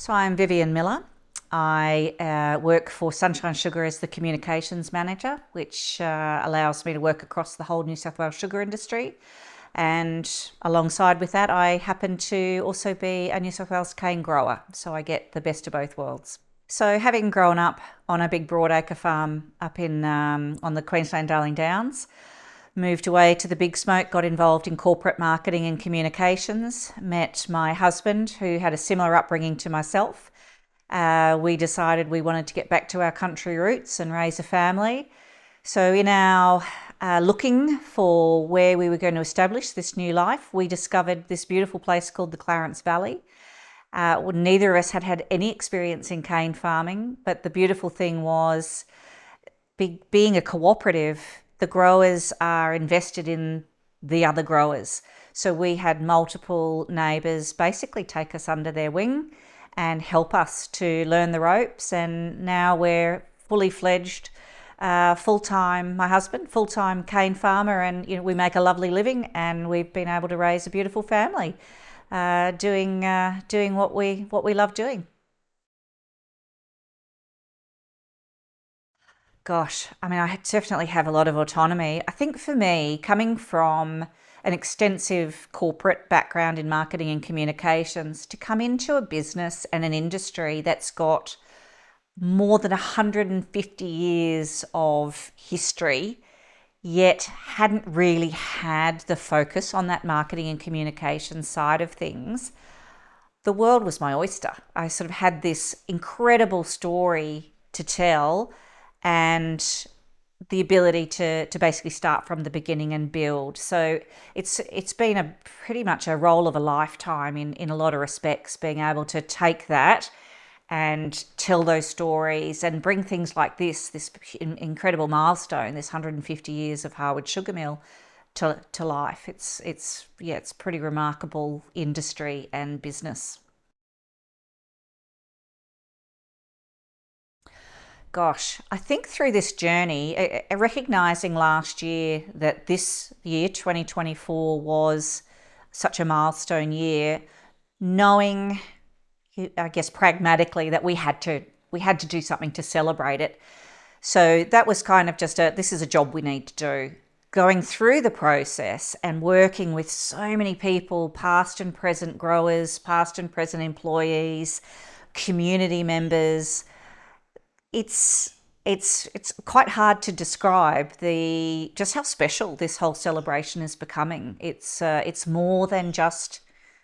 So I'm Vivian Miller. I work for Sunshine Sugar as the communications manager, which allows me to work across the whole New South Wales sugar industry. And alongside with that, I happen to also be a New South Wales cane grower, so I get the best of both worlds. So having grown up on a big broadacre farm up in on the Queensland Darling Downs, moved away to the big smoke, got involved in corporate marketing and communications, met my husband who had a similar upbringing to myself. We decided we wanted to get back to our country roots and raise a family. So in our looking for where we were going to establish this new life, we discovered this beautiful place called the Clarence Valley. Neither of us had had any experience in cane farming, but the beautiful thing was being a cooperative, the growers are invested in the other growers. So we had multiple neighbours basically take us under their wing and help us to learn the ropes. And now we're fully fledged, full-time, my husband, full-time cane farmer, and we make a lovely living, and we've been able to raise a beautiful family, doing what we love doing. Gosh, I mean, I definitely have a lot of autonomy. I think for me, coming from an extensive corporate background in marketing and communications, to come into a business and an industry that's got more than 150 years of history, yet hadn't really had the focus on that marketing and communication side of things, the world was my oyster. I sort of had this incredible story to tell, and the ability to basically start from the beginning and build. So it's been a pretty much a role of a lifetime in a lot of respects, being able to take that and tell those stories and bring things like this incredible milestone, this 150 years of Harwood Sugar Mill, to life. It's pretty remarkable industry and business. Gosh, I think through this journey, recognizing last year that this year, 2024, was such a milestone year, knowing, I guess, pragmatically that we had to do something to celebrate it. So that was kind of just this is a job we need to do. Going through the process and working with so many people, past and present growers, past and present employees, community members, it's quite hard to describe the just how special this whole celebration is becoming. It's more than just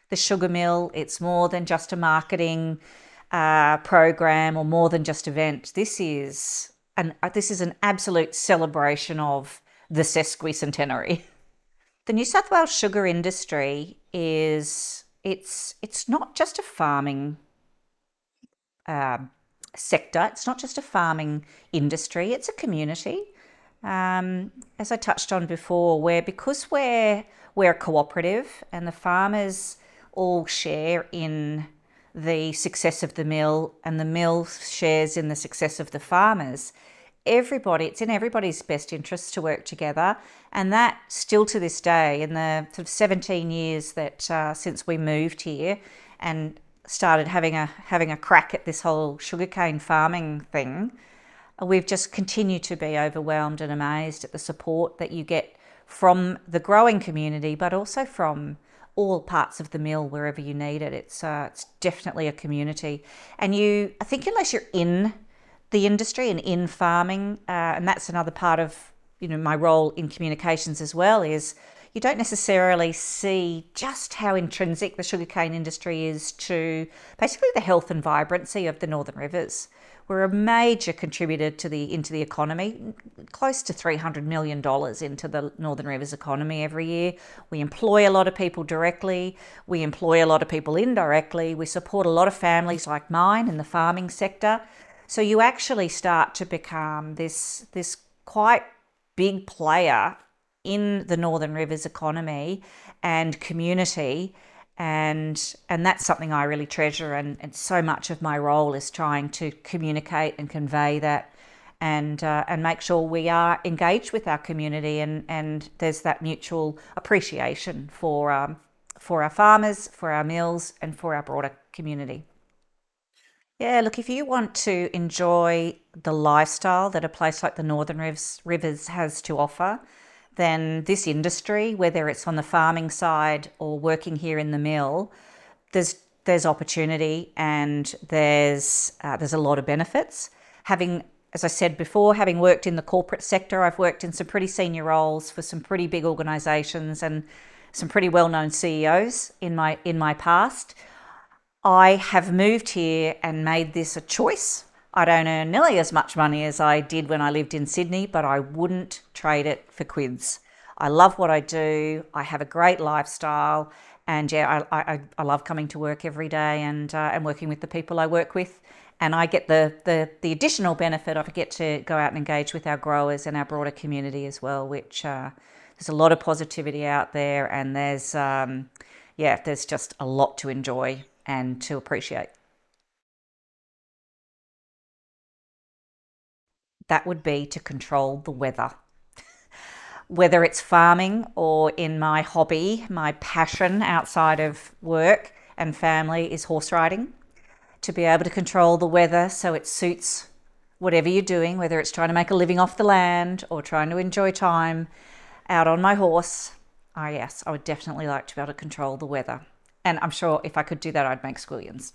the sugar mill. It's more than just a marketing program or more than just event. This is an absolute celebration of the sesquicentenary. The New South Wales sugar industry it's not just a farming uh, sector. It's not just a farming industry, it's a community. As I touched on before, because we're cooperative and the farmers all share in the success of the mill and the mill shares in the success of the farmers, it's in everybody's best interest to work together. And that still to this day, in the sort of 17 years that since we moved here and started having a crack at this whole sugarcane farming thing, we've just continued to be overwhelmed and amazed at the support that you get from the growing community, but also from all parts of the mill wherever you need it. It's definitely a community, and I think unless you're in the industry and in farming, and that's another part of my role in communications as well, is you don't necessarily see just how intrinsic the sugarcane industry is to basically the health and vibrancy of the Northern Rivers. We're a major contributor into the economy, close to $300 million into the Northern Rivers economy every year. We employ a lot of people directly. We employ a lot of people indirectly. We support a lot of families like mine in the farming sector. So you actually start to become this quite big player in the Northern Rivers economy and community, and that's something I really treasure, and so much of my role is trying to communicate and convey that, and make sure we are engaged with our community, and there's that mutual appreciation for our farmers, for our mills, and for our broader community. Yeah, look, if you want to enjoy the lifestyle that a place like the Rivers has to offer, then this industry, whether it's on the farming side or working here in the mill, there's there's opportunity and there's a lot of benefits. Having, as I said before, having worked in the corporate sector, I've worked in some pretty senior roles for some pretty big organisations and some pretty well-known CEOs in my past. I have moved here and made this a choice. I don't earn nearly as much money as I did when I lived in Sydney, but I wouldn't trade it for quids. I love what I do. I have a great lifestyle, and yeah, I love coming to work every day and working with the people I work with. And I get the additional benefit of I get to go out and engage with our growers and our broader community as well, which there's a lot of positivity out there, and there's just a lot to enjoy and to appreciate. That would be to control the weather. Whether it's farming or in my hobby, my passion outside of work and family is horse riding. To be able to control the weather so it suits whatever you're doing, whether it's trying to make a living off the land or trying to enjoy time out on my horse. Yes, I would definitely like to be able to control the weather. And I'm sure if I could do that, I'd make squillions.